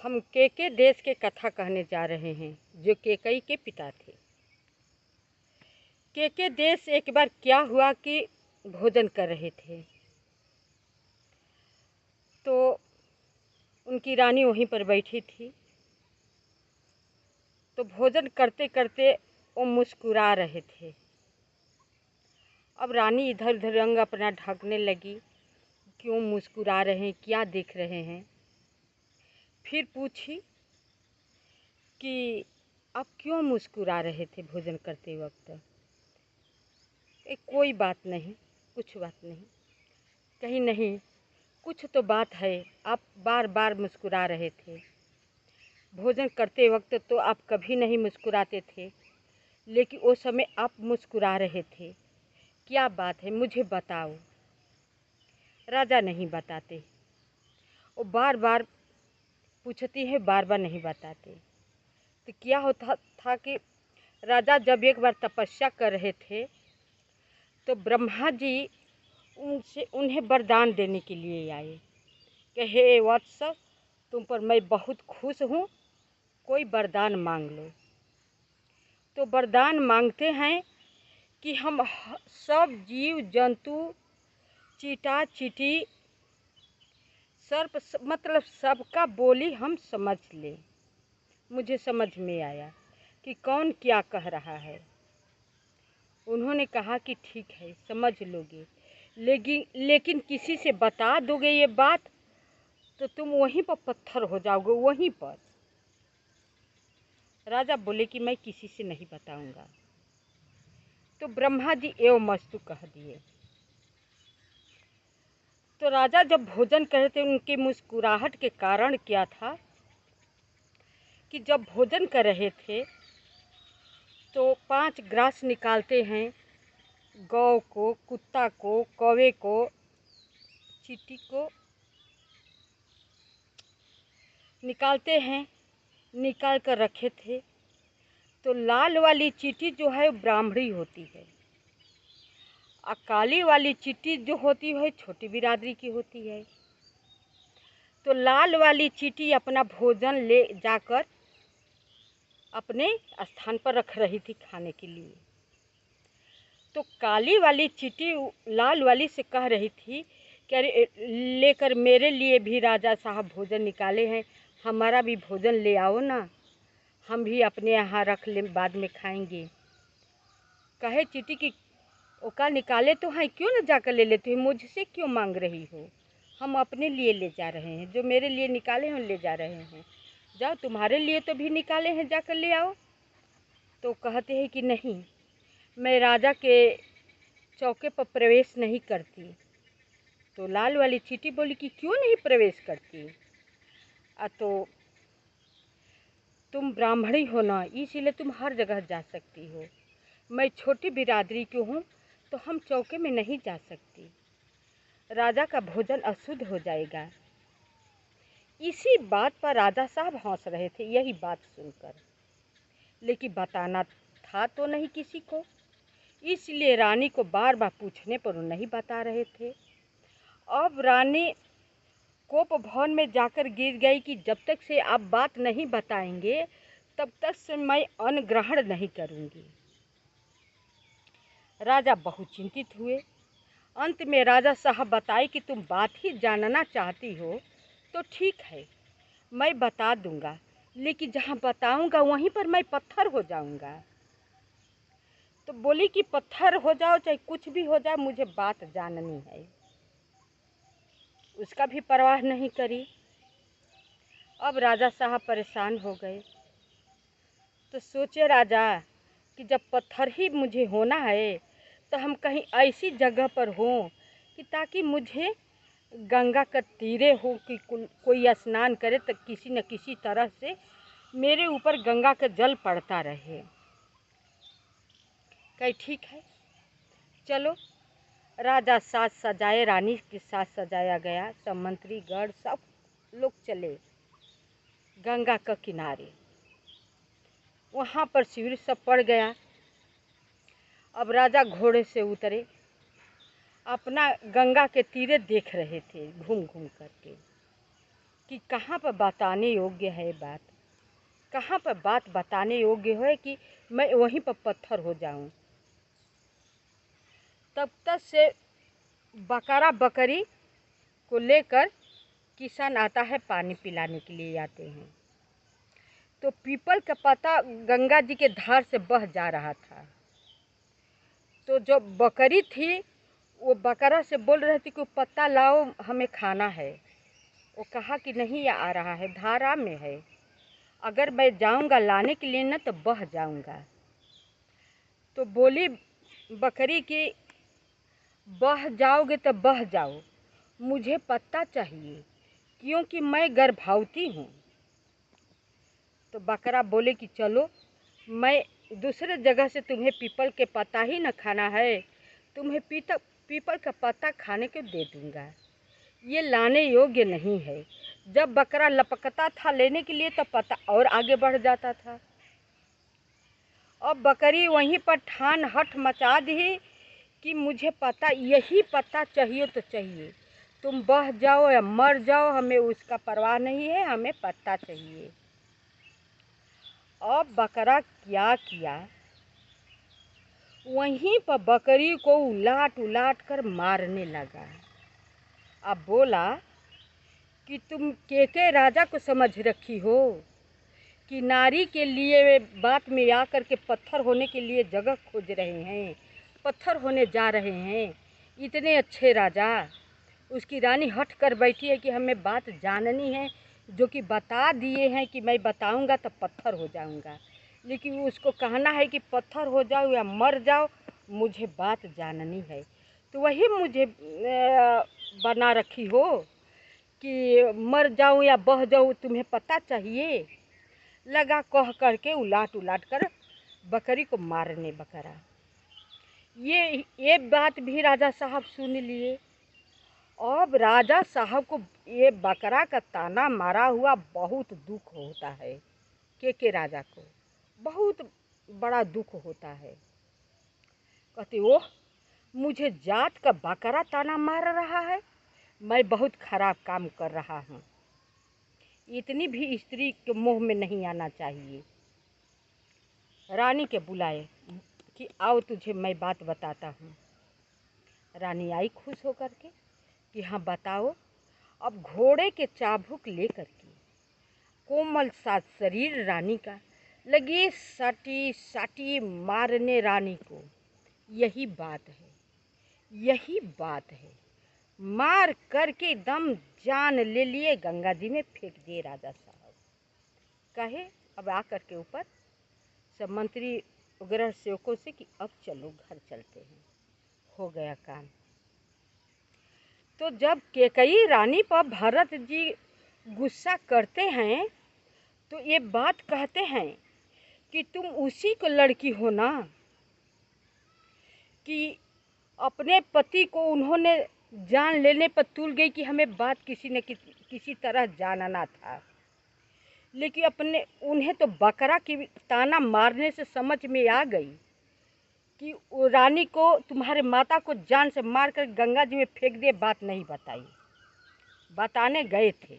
हम केके देश के कथा कहने जा रहे हैं, जो केकई के पिता थे। केके देश एक बार क्या हुआ कि भोजन कर रहे थे तो उनकी रानी वहीं पर बैठी थी। तो भोजन करते करते वो मुस्कुरा रहे थे। अब रानी इधर उधर रंग अपना ढकने लगी, क्यों मुस्कुरा रहे हैं, क्या देख रहे हैं। फिर पूछी कि आप क्यों मुस्कुरा रहे थे भोजन करते वक्त। कोई बात नहीं, कुछ बात नहीं। कहीं नहीं, कुछ तो बात है, आप बार बार मुस्कुरा रहे थे। भोजन करते वक्त तो आप कभी नहीं मुस्कुराते थे, लेकिन उस समय आप मुस्कुरा रहे थे। क्या बात है, मुझे बताओ। राजा नहीं बताते, वो बार बार पूछती है, बार बार नहीं बताते। तो क्या होता था कि राजा जब एक बार तपस्या कर रहे थे तो ब्रह्मा जी उन्हें वरदान देने के लिए आए कि हे वत्स, तुम पर मैं बहुत खुश हूँ, कोई वरदान मांग लो। तो वरदान मांगते हैं कि हम सब जीव जंतु, चीटा चीटी, सर्प, मतलब सबका बोली हम समझ लें। मुझे समझ में आया कि कौन क्या कह रहा है। उन्होंने कहा कि ठीक है, समझ लोगे, लेकिन किसी से बता दोगे ये बात तो तुम वहीं पर पत्थर हो जाओगे, वहीं पर। राजा बोले कि मैं किसी से नहीं बताऊंगा। तो ब्रह्मा जी एवं मस्तु कह दिए। तो राजा जब भोजन कर रहे थे, उनके मुस्कुराहट के कारण क्या था कि जब भोजन कर रहे थे तो 5 ग्रास निकालते हैं, गौ को, कुत्ता को, कौवे को, चींटी को निकालते हैं, निकाल कर रखे थे। तो लाल वाली चींटी जो है वो ब्राह्मणी होती है, और काली वाली चींटी जो होती है छोटी बिरादरी की होती है। तो लाल वाली चींटी अपना भोजन ले जाकर अपने स्थान पर रख रही थी खाने के लिए। तो काली वाली चींटी लाल वाली से कह रही थी कि अरे लेकर मेरे लिए भी राजा साहब भोजन निकाले हैं, हमारा भी भोजन ले आओ ना, हम भी अपने यहाँ रख ले, बाद में खाएंगे। कहे चींटी की ओका निकाले तो हैं, क्यों न जाकर ले लेते हो, मुझसे क्यों मांग रही हो, हम अपने लिए ले जा रहे हैं, जो मेरे लिए निकाले हैं ले जा रहे हैं, जाओ तुम्हारे लिए तो भी निकाले हैं, जाकर ले आओ। तो कहते हैं कि नहीं, मैं राजा के चौके पर प्रवेश नहीं करती। तो लाल वाली चींटी बोली कि क्यों नहीं प्रवेश करती। तो तुम ब्राह्मणी हो ना, इसीलिए तुम हर जगह जा सकती हो, मैं छोटी बिरादरी की हूँ तो हम चौके में नहीं जा सकती, राजा का भोजन अशुद्ध हो जाएगा। इसी बात पर राजा साहब हंस रहे थे, यही बात सुनकर, लेकिन बताना था तो नहीं किसी को, इसलिए रानी को बार बार पूछने पर वो नहीं बता रहे थे। अब रानी कोप भवन में जाकर गिर गई कि जब तक से आप बात नहीं बताएंगे तब तक से मैं अन्न ग्रहण नहीं करूंगी। राजा बहुत चिंतित हुए। अंत में राजा साहब बताए कि तुम बात ही जानना चाहती हो तो ठीक है, मैं बता दूंगा, लेकिन जहाँ बताऊंगा वहीं पर मैं पत्थर हो जाऊंगा। तो बोली कि पत्थर हो जाओ चाहे कुछ भी हो जाए, मुझे बात जाननी है। उसका भी परवाह नहीं करी। अब राजा साहब परेशान हो गए। तो सोचे राजा कि जब पत्थर ही मुझे होना है तो हम कहीं ऐसी जगह पर हों कि ताकि मुझे गंगा का तीरे हो कि कोई स्नान करे तो किसी न किसी तरह से मेरे ऊपर गंगा का जल पड़ता रहे। कहे ठीक है, चलो। राजा साज सजाए, रानी के साथ सजाया गया, सब मंत्री गण सब लोग चले गंगा का किनारे। वहाँ पर शिविर सब पड़ गया। अब राजा घोड़े से उतरे, अपना गंगा के तीरे देख रहे थे घूम घूम करके। कि कहाँ पर बताने योग्य है बात, कहाँ पर बात बताने योग्य है कि मैं वहीं पर पत्थर हो जाऊं। तब तक से बकरा बकरी को लेकर किसान आता है, पानी पिलाने के लिए आते हैं। तो पीपल का पत्ता गंगा जी के धार से बह जा रहा था। तो जो बकरी थी वो बकरा से बोल रही थी कि पत्ता लाओ, हमें खाना है। वो कहा कि नहीं आ रहा है, धारा में है, अगर मैं जाऊंगा लाने के लिए ना तो बह जाऊंगा। तो बोली बकरी कि बह जाओगे तो बह जाओ, मुझे पत्ता चाहिए क्योंकि मैं गर्भवती हूँ। तो बकरा बोले कि चलो, मैं दूसरे जगह से तुम्हें पीपल के पत्ता ही न खाना है, तुम्हें पीपल का पत्ता खाने को दे दूंगा, ये लाने योग्य नहीं है। जब बकरा लपकता था लेने के लिए तो पत्ता और आगे बढ़ जाता था। अब बकरी वहीं पर ठान हठ मचा दी कि मुझे पता, यही पत्ता चाहिए तो चाहिए, तुम बह जाओ या मर जाओ, हमें उसका परवाह नहीं है, हमें पत्ता चाहिए। अब बकरा क्या किया, वहीं पर बकरी को उलाट उलाट कर मारने लगा। अब बोला कि तुम के राजा को समझ रखी हो कि नारी के लिए बात में आकर के पत्थर होने के लिए जगह खोज रहे हैं, पत्थर होने जा रहे हैं। इतने अच्छे राजा, उसकी रानी हट कर बैठी है कि हमें बात जाननी है, जो कि बता दिए हैं कि मैं बताऊंगा तो पत्थर हो जाऊंगा, लेकिन उसको कहना है कि पत्थर हो जाओ या मर जाओ, मुझे बात जाननी है। तो वही मुझे बना रखी हो कि मर जाऊं या बह जाऊं, तुम्हें पता चाहिए। लगा कह करके उलाट उलाट कर बकरी को मारने। बकरा ये बात भी राजा साहब सुन लिए। अब राजा साहब को ये बकरा का ताना मारा हुआ बहुत दुख होता है। के राजा को बहुत बड़ा दुख होता है। कहते ओह, मुझे जात का बकरा ताना मार रहा है, मैं बहुत खराब काम कर रहा हूँ, इतनी भी स्त्री के मुंह में नहीं आना चाहिए। रानी के बुलाए कि आओ तुझे मैं बात बताता हूँ। रानी आई खुश होकर के कि हाँ बताओ। अब घोड़े के चाबुक लेकर के कोमल सा शरीर रानी का लगी सटी सटी मारने रानी को। यही बात है, यही बात है। मार करके दम जान ले लिए, गंगा जी में फेंक दिए राजा साहब। कहे अब आकर के ऊपर सब मंत्री वगैरह सेवकों से कि अब चलो घर चलते हैं, हो गया काम। तो जब कैकेयी रानी पर भरत जी गुस्सा करते हैं तो ये बात कहते हैं कि तुम उसी को लड़की हो ना, कि अपने पति को उन्होंने जान लेने पर तुल गई कि हमें बात किसी न किसी तरह जानना था, लेकिन अपने उन्हें तो बकरा की ताना मारने से समझ में आ गई कि रानी को, तुम्हारे माता को जान से मारकर गंगा जी में फेंक दे। बात नहीं बताई, बताने गए थे,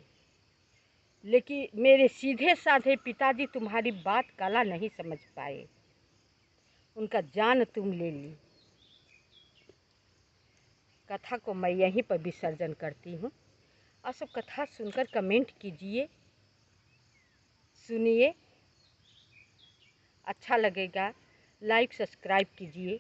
लेकिन मेरे सीधे साधे पिताजी तुम्हारी बात काला नहीं समझ पाए, उनका जान तुम ले ली। कथा को मैं यहीं पर विसर्जन करती हूँ। और सब कथा सुनकर कमेंट कीजिए, सुनिए, अच्छा लगेगा, लाइक सब्सक्राइब कीजिए।